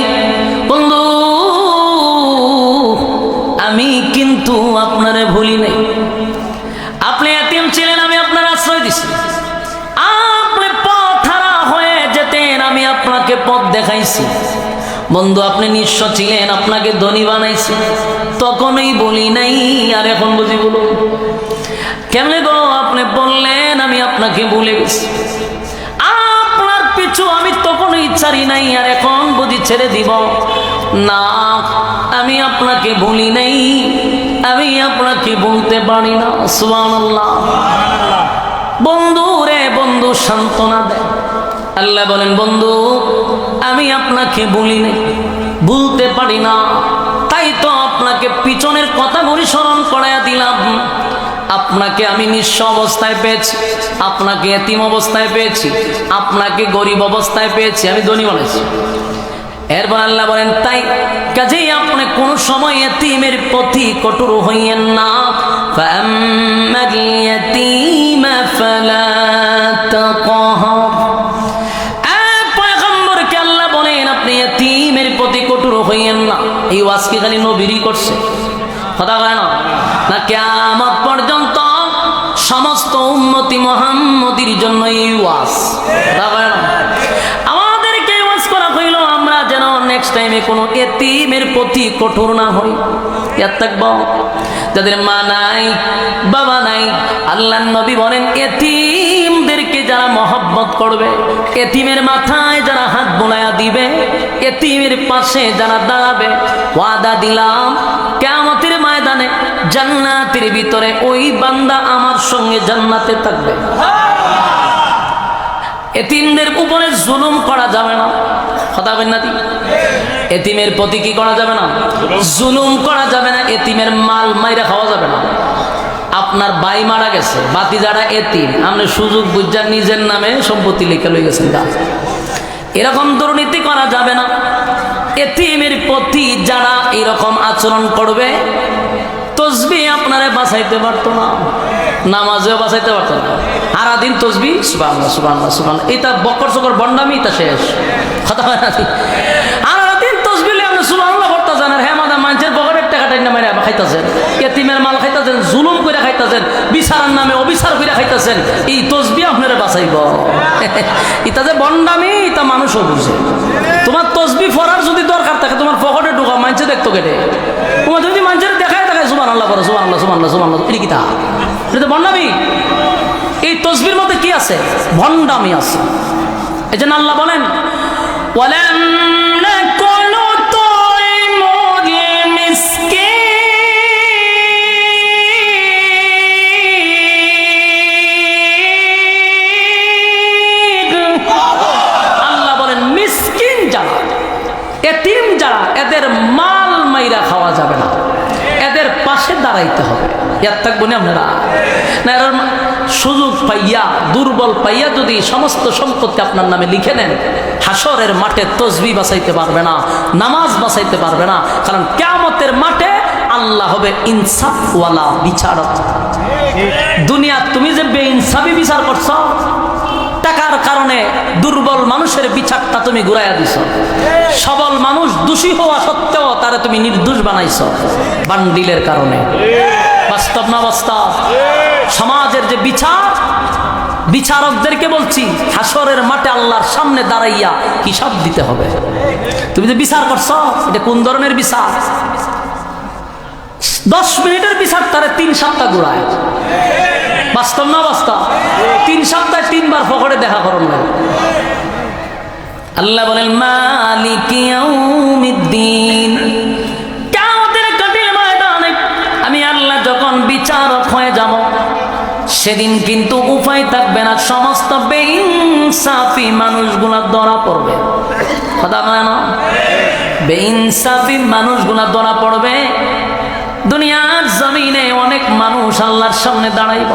Speaker 1: বন্ধু আমি কিন্তু আপনারে ভুলি নাই। আপনি এতিম ছিলেন, আমি আপনার আশ্রয় দিছি। আপনি পথ হারা হয়ে যেতেন, আমি আপনাকে পথ দেখাইছি। বন্ধু আপনি নিঃস্ব ছিলেন, আপনাকে ধনী বানাইছি, তখনই বলি নাই, আর এখন বুঝি বলো কেমনে গো? আপনি বললেন আমি আপনাকে ভুলে গেছি, আপনার পিছু আমি তখনই ছাড়ি নাই, আর এখন বুঝি ছেড়ে দিব না। আমি আপনাকে ভুলি নাই, আমি আপনাকে বলতে পারি না। সুবহানাল্লাহ। বন্ধু রে বন্ধু সান্ত্বনা দেয়। আল্লাহ বলেন বন্ধু আমি আপনাকে ভুলি নাই, ভুলতে পারি না, তাই তো আপনাকে পিছনের কথাগুলি স্মরণ করাইয়া দিলাম। আপনাকে আমি নিঃস্ব অবস্থায় পেয়েছি, আপনাকে এতিম অবস্থায় পেয়েছি, আপনাকে গরিব অবস্থায় পেয়েছি, আমি ধনী বানাইছি। এরপর আল্লাহ বলেন তাই কাজেই আপনি কোন সময় এতিমের প্রতি কঠোর হইয়েন না। ফাআম্মাল ইয়াতীমা ফালা তাকহার, পয়গম্বরকে আল্লাহ বলেন আপনি এতিমের প্রতি কঠোর হইয়েন না। এই ওয়াজ কি খালি নবীরই করছে? কথা কয় না? না কিয়ামত পর্যন্ত সমস্ত উম্মতি মুহাম্মদীর জন্য এই ওয়াজ। কথা কয় না? আমাদেরকে ওয়াজ করা হইল আমরা যেন নেক্সট টাইমে কোনো এতিমের প্রতি কঠোর না হই। ইয়াদ থাকবো যাদের মা নাই বাবা নাই, আল্লাহর নবী বলেন এতিমদেরকে যারা মহব্বত করবে, এতিমের মাথায় যারা হাত বোলায়া দিবে, এতিমের পাশে যারা দাঁড়াবে, ওয়াদা দিলাম কিয়ামতের ময়দানে জান্নাতের ভিতরে ওই বান্দা আমার সঙ্গে জান্নাতে থাকবে। এতিমদের উপরে জুলুম করা যাবে না। কথা বলেন না? এতিমের প্রতি কি করা যাবে না? জুলুম করা যাবে না। এতিমের মাল মাইরা খাওয়া যাবে না। আপনার ভাই মারা গেছে, ভাতিজারা এতিম, আপনি সুযোগ বুঝা নিজের নামে সম্পত্তি লিখে লই গেছেন, এরকম দুর্নীতি করা যাবে না। এতিমের প্রতি যারা এরকম আচরণ করবে, তসবিহ আপনারে বাঁচাইতে পারতো না, নামাজেও বাঁচাইতে পারতো না। সারাদিন তসবিহ সুবহানাল্লাহ সুবহানাল্লাহ সুবহানাল্লাহ, এটা বকর সকর বন্ডামি, এটা শেষ। কথা হয় না? সারাদিন তসবিহ আপনি সুবহানাল্লাহ করতে জানেন, হ্যাঁ মাদা মানুষের পকেটের টাকাটা না মেরে খাইতেছেন, এতিমের মাল খাইতেছেন, জুলুম করে খাইতেছেন। খাইতেছেন, বিচারের নামে অবিচার করে খাইতেছেন, এই তসবিহ আপনারা বাঁচাইব? এটা যে বন্ডামি, তা মানুষও বুঝে। তোমার তসবিহ পড়ার যদি দরকার থাকে, তোমার পকেটে ঢোকা, মানছে দেখতো কেটে। তোমার যদি মানুষের দেখায় সুবহানাল্লাহ পড়ো, সুবহানাল্লাহ সুবহানাল্লাহ সুবহানাল্লাহ, এটা কি তা? এটা তো বন্ডামি। এই তসবির মধ্যে কি আছে? ভণ্ডামি আছে। এই জন্য আল্লাহ বলেন, ওয়ালাম নাকুনু তুইমুল মিসকিন। আল্লাহ বলেন মিসকিন যারা, এতিম যারা, এদের মাল মাইরা খাওয়া যাবে না, এদের পাশে দাঁড়াইতে হবে। ইয়ার থাকবো না আপনারা? না, এর সুযোগ পাইয়া, দুর্বল পাইয়া যদি সমস্ত সম্পত্তি আপনার নামে লিখে নেন, হাসরের মাঠে তসবিহ বাঁচাইতে পারবে না, নামাজ বাঁচাইতে পারবে না। কারণ কিয়ামতের মাঠে আল্লাহ হবে ইনসাফওয়ালা বিচারক। দুনিয়া তুমি যে বেইনসাফি বিচার করছো, টাকার কারণে দুর্বল মানুষের বিচারটা তুমি ঘুরাইয়া দিছ, সবল মানুষ দোষী হওয়া সত্ত্বেও তারা তুমি নির্দোষ বানাইছো বান্ডিলের কারণে। বাস্তব না বাস্তব? সমাজের যে বিচার, বিচারকদেরকে বলছি, হাসরের মাঠে আল্লাহর সামনে দাঁড়াইয়া হিসাব দিতে হবে। তুমি যে বিচার করছো, এটা কোন ধরনের বিচার? 10 মিনিটের বিচার তারা 3 সপ্তাহ ঘুরায়। বাস্তব না বাস্তব? 3 সপ্তাহে 3 বার পকেটে দেখা করুন না। আল্লাহ বলেন মালিকি ইয়াউমিদ্দিন, কিয়ামতের কঠিন ময়দানে আমি আল্লাহ যখন বিচারক হয়ে যাব, সেদিন কিন্তু উপায় থাকবে না, সমস্ত বেইনসাফি মানুষগুলা ধরা পড়বে। কথা বলে না? বেইনসাফি মানুষগুলা ধরা পড়বে। দুনিয়ার জমিনে অনেক মানুষ আল্লাহর সামনে দাঁড়াইব,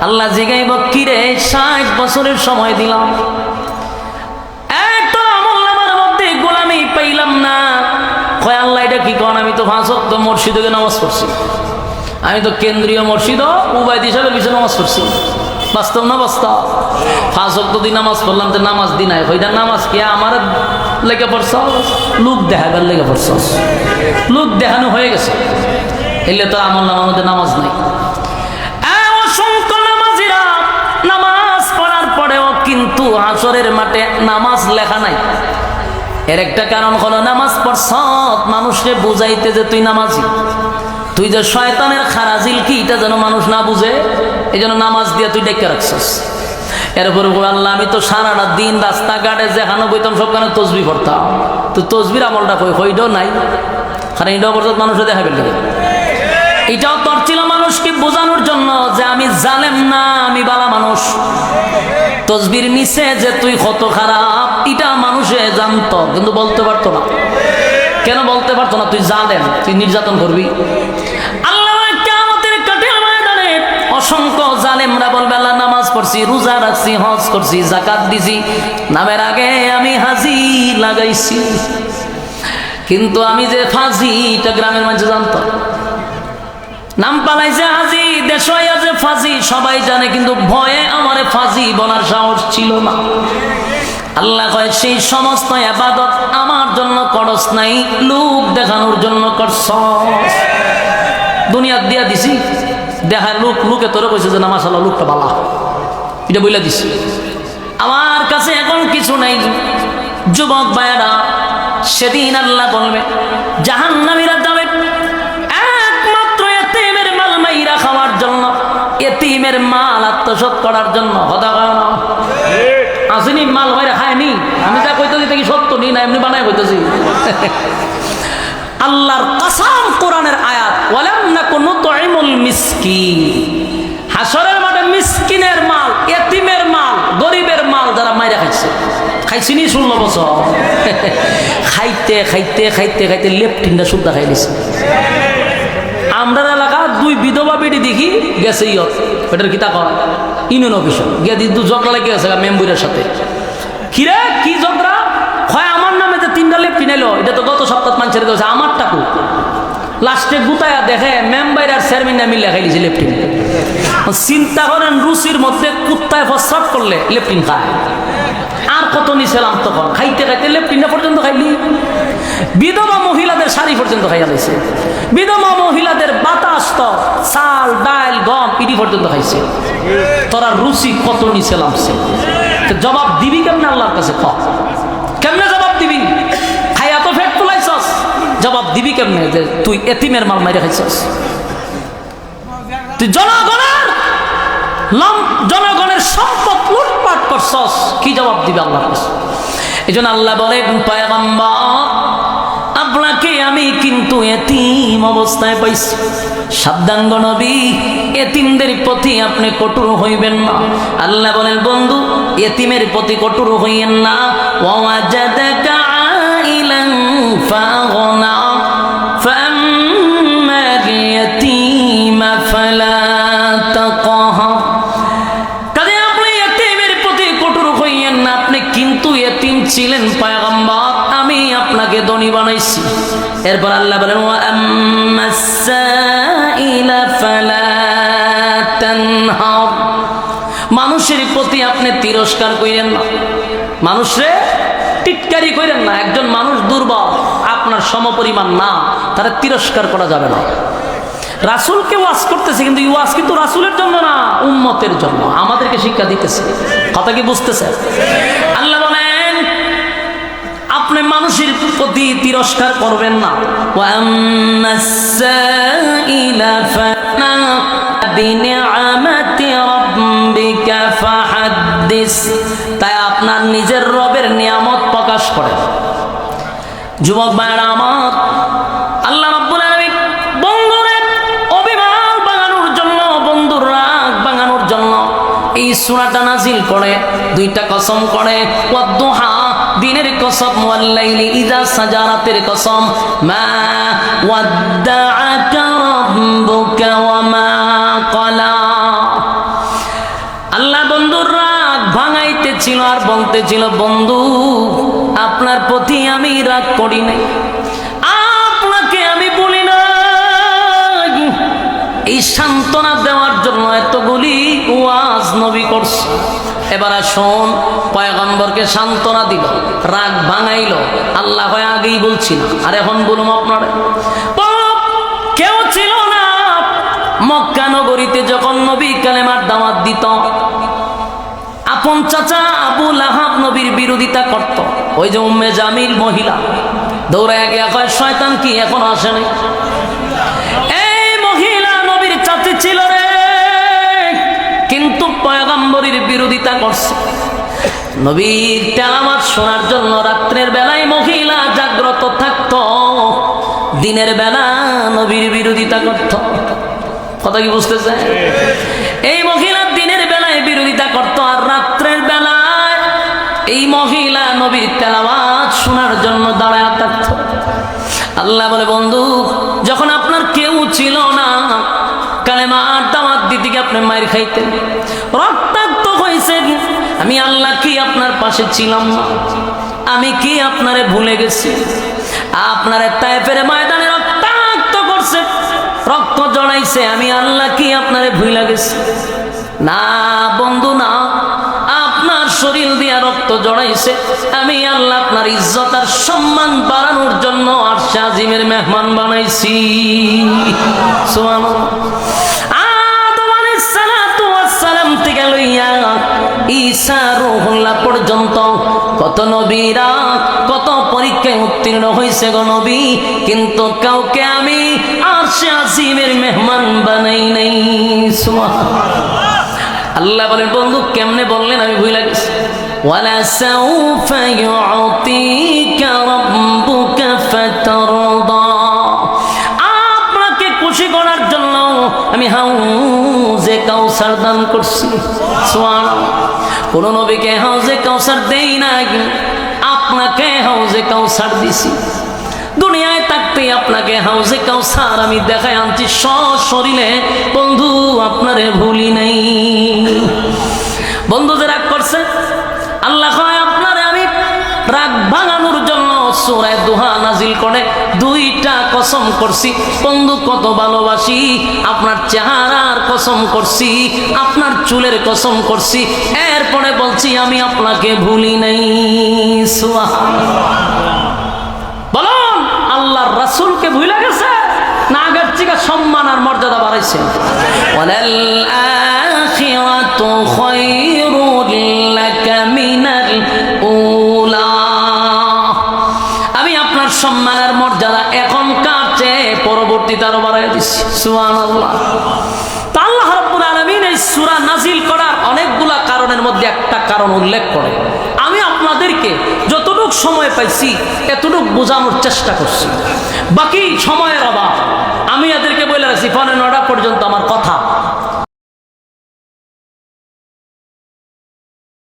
Speaker 1: আল্লাহ জিগাইব, কিরে 60 বছরের সময় দিলাম, এত আমল আমার মধ্যে গোলামি পাইলাম না। কয় আল্লাহ এটা কি কন? আমি তো 5 ওয়াক্ত মসজিদে নামাজ পড়ছি, আমি তো কেন্দ্রীয় মসজিদ উবাইদ হিসাবে পিছনে নামাজ পড়ছি। বাস্তব না বাস্তব? 5 ওয়াক্ত দিন নামাজ পড়লাম, তো নামাজ দিন নাই, ওইটা নামাজ কে আমার লেগে পড়ছ? লোক দেখাবার লেগে পড়ছ, লোক দেখানো হয়ে গেছে। এলে তো আমল নামার মধ্যে নামাজ নাই। অসংখ্য নামাজিরা নামাজ পড়ার পরেও কিন্তু হাসরের মাঠে নামাজ লেখা নাই। এর একটা কারণ হলো নামাজ পড়ছ মানুষকে বুঝাইতে যে তুই নামাজি, তুই যে শয়তানের খারাজিল কি এটা যেন মানুষ না বুঝে, এই জন্য নামাজ দিয়ে তুই ডেকে রাখছিস। এরপরে আল্লাহ আমি তো সারাটা দিন রাস্তাঘাটে যেখানে বইতাম সবখানে তসবিহ পড়তাম, তো তসবির আমলটা কইটাও নাই, কারণ এটাও পর্যন্ত মানুষে দেখাবে লেগে। এটাও তোর ছিল মানুষকে বোঝানোর জন্য যে আমি জালেম না, আমি বালা মানুষ। তসবির নিচে যে তুই কত খারাপ এটা মানুষে জানতো, কিন্তু বলতে পারতো না। কেন বলতে পারতো না? তুই জালেম, তুই নির্যাতন করবি। আল্লাহ কিয়ামতের কঠিন ময়দানে অসংখ্য জালেমরা বলবে, আল্লাহ নামাজ পড়ছি, রোজা রাখছি, হজ করছি, যাকাত দিছি, নামের আগে আমি হাজি লাগাইছি, কিন্তু আমি যে ফাজি এটা গ্রামের মাঝে জানতো। নাম পালাইছে হাজি, দেশ যে ফাজি সবাই জানে, কিন্তু ভয়ে আমারে ফাজি বলার সাহস ছিল না। আল্লাহ কয় সেই সমস্ত ইবাদত আমার জন্য করস নাই, লোক দেখানোর জন্য করছ। দুনিয়া দিয়া দিছি, দেখা লোকে তোরে কইছে যে না মাশাআল্লাহ লোকটা ভালো, এটা বইলা দিছি। আমার কাছে এখন কিছু নাই। যুবক ভাইয়েরা, সেদিন আল্লাহ বলবে জাহান্নামীরা যাবে একমাত্র এতিমের মাল মাইরা খাওয়ার জন্য, এতিমের মাল আত্মসাৎ করার জন্য। কথা কয় না? আসেনি মাল মাইরা খায়নি, আমি যা কইতেছি তা কি সত্য নি না এমনি বানায় কইতেছি? আল্লাহর কসম, কোরআনের আয়াত, ওয়ালাম নাকুনু নুতঈমুল মিসকিন। হাসরের মাঠে মিসকিনের মাল, এতিমের মাল, গরিবের মাল যারা মাইরা খাইছে, খাইছিনি 16 বছর, খাইতে খাইতে খাইতে খাইতে লেপটিনটা সুদ্ধা খাই দিছে। আমরা এলাকা 2 বিধবা বেটি দেখি গেছে ইয়ত, এটার কিতা কয় ইউনিয়ন অফিস গিয়ে দিদু ঝগড়া লেগে গেছে মেম্বুরের সাথে। কিরে কি ঝগড়া? হয় আমার নামে যে 3টা লেপটিন এলো, এটা তো গত সপ্তাহ মানুষের দেওয়া আমার টাকু। লাস্টে গুতায়া দেখে মেম্বার আর চেয়ারম্যান মিলে খাইলিছে লেপটিন। চিন্তা করেন, রুচির মধ্যে কুত্তায় প্রস্রাব করলে লেপটিন খায়। আর কত নিছিলাম তখন, খাইতে খাইতে লেপটিনটা পর্যন্ত খাইলি। বিধবা মহিলাদের শাড়ি পর্যন্ত খাইয়া দিয়েছে। বিধবা মহিলাদের বাতাস তো চাল ডাল গম বিড়ি পর্যন্ত খাইছে, তোরা রুচি কত নিচে নামছে। তো জবাব দিবি কেমনে আল্লাহর কাছে? কেমনে জবাব দিবি? খাইয়া তো ফেট তুলাইছস, জবাব দিবি কেমনে যে তুই এতিমের মাল মাইরে খাইছস? তুই জনগণের সম্পদ লুটপাট করছস, কি জবাব দিবি আল্লাহর কাছে? এই জন্য আল্লাহ বলেন, পয়গম্বর আপনাকে আমি কিন্তু এতিম অবস্থায় পাইছি, সাবধান গো নবী, এতিমদের প্রতি আপনি কঠোর হইবেন না। আল্লাহ বলেন, বন্ধু এতিমের প্রতি কঠোর হইয়েন না। ওয়াজাদাকা আইলান ফাগনা ফাম্মাল ইয়াতীমা ফালা তাকহার। কাজে আপনি এতিমের প্রতি কঠোর হইয়েন না। আপনি কিন্তু এতিম ছিলেন পয়গম্বর, আমি আপনাকে ধনী বানাইছি। এরপর আল্লাহ বলেন, ওয়া আম্মাস সাইলা ফালা তানহার। মানুষের প্রতি আপনি তিরস্কার কইরেন না, মানুষরে টিটকারি কইরেন না। একজন মানুষ দুর্বল, আপনার সমপরিমাণ না, তারা তিরস্কার করা যাবে না। রাসূলকে ওয়াজ করতেছে, কিন্তু এই ওয়াজ কিন্তু রাসূলের জন্য না, উম্মতের জন্য, আমাদেরকে শিক্ষা দিতেছে। কথা কি বুঝতেছে? আল্লাহ বলেন, আপনি মানুষের প্রতি তিরস্কার করবেন না। ওয়া আম্মাস সাইলা ফালা বিনিআমাতি রাব্বিকা ফাহাদ্দিস। তাই আপনার নিজের রবের নিয়ামত প্রকাশ করেন। যুবক ভাইরা আমার, আল্লাহ রাব্বুল আলামিন বন্ধুরে অভিমান ভাঙানোর জন্য, বন্ধুর রাগ ভাঙানোর জন্য এই সূরাটা নাজিল করে, দুইটা কসম করে। ওয়াদ-দুহা, দিনের কসম, ওয়াল লাইলি ইযা সাজা, রাতের কসম। মা ওয়াদ্দাআকা রাব্বুকা ওয়া মা ক্বালা। আল্লাহ বন্ধুর রাগ ভাঙাইতেছিল আর বলতেছিল, বন্ধু আপনার প্রতি আমি রাগ করি নাই, আপনাকে আমি বলি না। এই সান্ত্বনা দেওয়ার জন্য এতগুলি ওয়াজ নবী করছে। এবার আসুন, পয়গম্বরকে সান্ত্বনা দিল, রাগ ভাঙাইল। আল্লাহ হয় আগেই বলছি না, আর এখন বলুন আপনারা, কেউ ছিল না মক্কা নগরীতে যখন নবী কালেমার দাওয়াত দিত। আপন চাচা আবু লাহাব নবীর বিরোধিতা করত। ওই যে উম্মে জামিল মহিলা দৌড়ায় গিয়ে কয়, শয়তান কি এখনো আসে নাই? এই মহিলা নবীর চাচি ছিল রে, কিন্তু পয়গম্বরের বিরোধিতা করছে। নবীর তেলাওয়াত শোনার জন্য রাত্রের বেলায় মহিলা জাগ্রত থাকত, দিনের বেলা নবীর বিরোধিতা করত। কথা কি বুঝতেছে? এই মহিলা দিনের বেলায় বিরোধিতা করত, আর রাত্রের বেলায় এই মহিলা নবীর তেলাওয়াত শোনার জন্য দাঁড়ায় থাকত। আল্লাহ বলে, বন্ধু যখন আপনার কেউ ছিল না, কালেমার দাওয়াত দিতে গিয়ে আপনি মাইর খাইতেন, রক্তাক্ত হয়েছেন, আমি আল্লাহ কি আপনার পাশে ছিলাম না? আমি কি আপনারে ভুলে গেছি? আপনারে তায়েফের ময়দানে রক্তাক্ত করছে, রক্ত জড়াইছে, আমি আল্লাহ কি আপনারে ভুলে গেছি? না বন্ধু না, আপনার শরীর দিয়া রক্ত জড়াইছে, আমি আল্লাহ আপনার ইজ্জত আর সম্মান বাড়ানোর জন্য আরশে আজিমের মেহমান বানাইছি। সুবহানাল্লাহ। আদম আলাইহিস সালাতু ওয়াস সালাম থেকে লইয়া ঈসা রূহুল্লাহ পর্যন্ত কত নবীরা কত পরীক্ষায় উত্তীর্ণ হয়েছে গো নবী, কিন্তু কাউকে আমি আরশে আজিমের মেহমান বানাই নাই। সুবহানাল্লাহ। আল্লাহ বলেন, বন্ধু কেমনে বললেন আমি ভুলে গেছি। ওয়ালা সাউফা ইউতিকা রাব্বুকা ফাতারদা। আপনাকে খুশি করার জন্য আমি হাউজে কাউসার দান করছি। সুবহানাল্লাহ। কোন নবীকে হাউজে কাউসার দেই নাই, আপনাকে হাউজে কাউসার দিছি। দুনিয়ায় থাকতে আপনাকে হাউজে কাউসার আমি দেখাই আনছি সশরীরে। বন্ধু আপনারে ভুলি নাই। বন্ধু যে রাগ করছে, আল্লাহ কয় আপনারে আমি রাগ ভাঙানোর জন্য সূরা দুহা নাজিল করে দুইটা কসম করছি। বন্ধু কত ভালোবাসি, আপনার চেহারার কসম করছি, আপনার চুলের কসম করছি, এরপরে বলছি আমি আপনাকে ভুলি নাই। সুবহানাল্লাহ। বলুন আল্লাহর রাসূলকে ভুলে গেছে? না আগের থেকে সম্মান আর মর্যাদা বাড়াইছে ওয়ালাল আখিরাতু খায়রুল লাকা মিনাল উলা আমি আপনার সম্মান আর মর্যাদা এখনকার চেয়ে পরবর্তীতে আরো বাড়াই দিচ্ছি সুবহানাল্লাহ তা আল্লাহ রাব্বুল আলামিন এই সূরা নাজিল করার অনেকগুলা কারণের মধ্যে একটা কারণ উল্লেখ করে আমি আপনাদেরকে যতটুকু সময় পাইছি এতটুকু বোঝানোর চেষ্টা করছি বাকি সময়ের অভাব আমি এদেরকে বলে রাখছি 9:30 পর্যন্ত আমার কথা